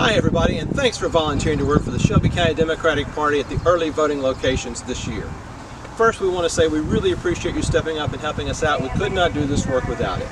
Hi everybody, and thanks for volunteering to work for the Shelby County Democratic Party at the early voting locations this year. First, we want to say we really appreciate you stepping up and helping us out. We could not do this work without it.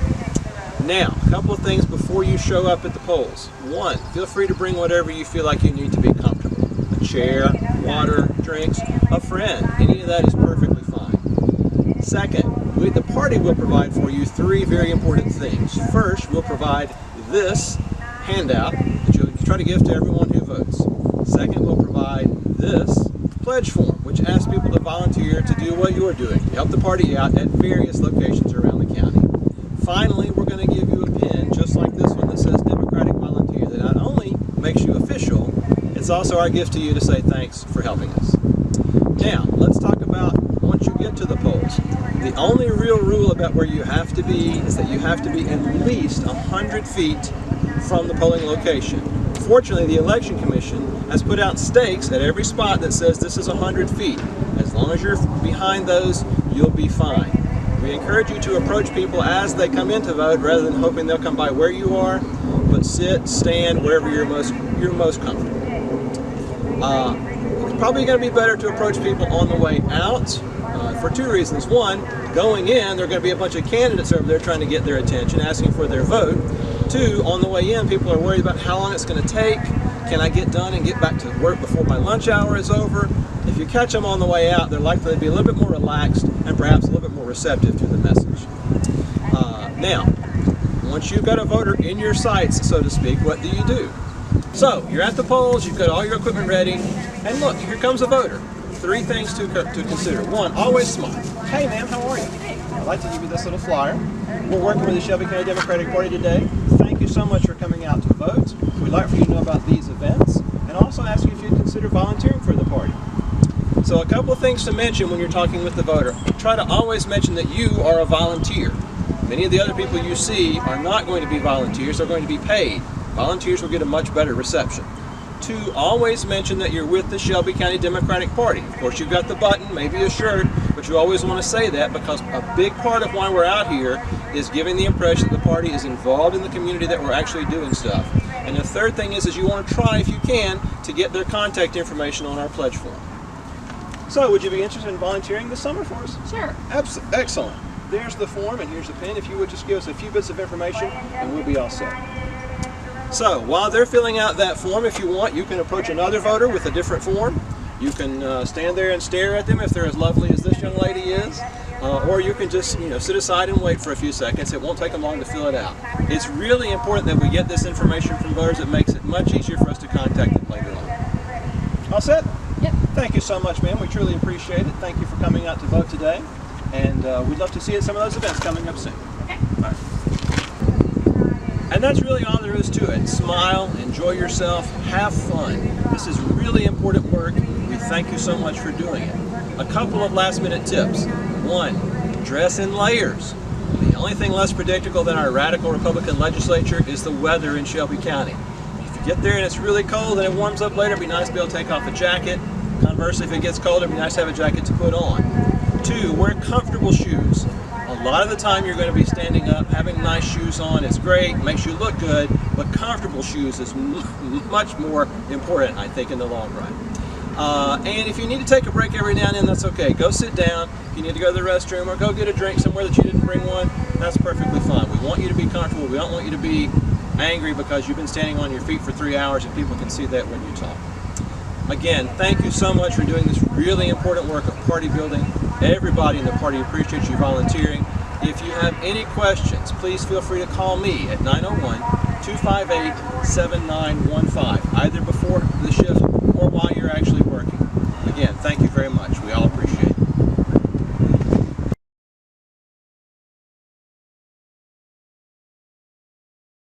Now, a couple of things before you show up at the polls. One, feel free to bring whatever you feel like you need to be comfortable. A chair, water, drinks, a friend. Any of that is perfectly fine. Second, the party will provide for you three very important things. First, we'll provide this handout that you'll try to give to everyone who votes. Second, we'll provide this pledge form, which asks people to volunteer to do what you're doing, to help the party out at various locations around the county. Finally, we're going to give you a pin just like this one that says Democratic Volunteer that not only makes you official, it's also our gift to you to say thanks for helping us. Now, let's talk about once you get to the polls. The only real rule about where you have to be is that you have to be at least 100 feet from the polling location. Fortunately, the Election Commission has put out stakes at every spot that says this is 100 feet. As long as you're behind those, you'll be fine. We encourage you to approach people as they come in to vote rather than hoping they'll come by where you are, but sit, stand, wherever you're most comfortable. It's probably going to be better to approach people on the way out for two reasons. One, going in, there are going to be a bunch of candidates over there trying to get their attention, asking for their vote. Two, on the way in, people are worried about how long it's going to take. Can I get done and get back to work before my lunch hour is over? If you catch them on the way out, they're likely to be a little bit more relaxed and perhaps a little bit more receptive to the message. Now, once you've got a voter in your sights, so to speak, what do? So, you're at the polls, you've got all your equipment ready, and look, here comes a voter. Three things to consider. One, always smile. Hey ma'am, how are you? I'd like to give you this little flyer. We're working with the Shelby County Democratic Party today. Thank you so much for coming out to vote. We'd like for you to know about these events and also ask you if you'd consider volunteering for the party. So a couple of things to mention when you're talking with the voter. Try to always mention that you are a volunteer. Many of the other people you see are not going to be volunteers, they're going to be paid. Volunteers will get a much better reception. Two, always mention that you're with the Shelby County Democratic Party. Of course, you've got the button, maybe a shirt, but you always want to say that because a big part of why we're out here is giving the impression that the party is involved in the community, that we're actually doing stuff. And the third thing is you want to try, if you can, to get their contact information on our pledge form. So, would you be interested in volunteering this summer for us? Sure. Excellent. There's the form and here's the pin. If you would just give us a few bits of information and we'll be all set. So, while they're filling out that form, if you want, you can approach another voter with a different form. You can stand there and stare at them if they're as lovely as this young lady is. Or you can just sit aside and wait for a few seconds. It won't take them long to fill it out. It's really important that we get this information from voters. It makes it much easier for us to contact them later on. All set? Yep. Thank you so much, ma'am. We truly appreciate it. Thank you for coming out to vote today. And we'd love to see you at some of those events coming up soon. Okay. All right. And that's really all there is to it. Smile, enjoy yourself, have fun. This is really important work. We thank you so much for doing it. A couple of last minute tips. One, dress in layers. The only thing less predictable than our radical Republican legislature is the weather in Shelby County. If you get there and it's really cold and it warms up later, it'd be nice to be able to take off a jacket. Conversely, if it gets colder, it'd be nice to have a jacket to put on. Two, wear comfortable shoes. A lot of the time you're going to be standing up, having nice shoes on. It's great, makes you look good, but comfortable shoes is much more important, I think, in the long run. And if you need to take a break every now and then, that's okay. Go sit down. If you need to go to the restroom or go get a drink somewhere that you didn't bring one, that's perfectly fine. We want you to be comfortable. We don't want you to be angry because you've been standing on your feet for 3 hours and people can see that when you talk. Again, thank you so much for doing this really important work of party building. Everybody in the party appreciates you volunteering. If you have any questions, please feel free to call me at 901-258-7915, either before the shift or while you're actually working. Again, thank you very much.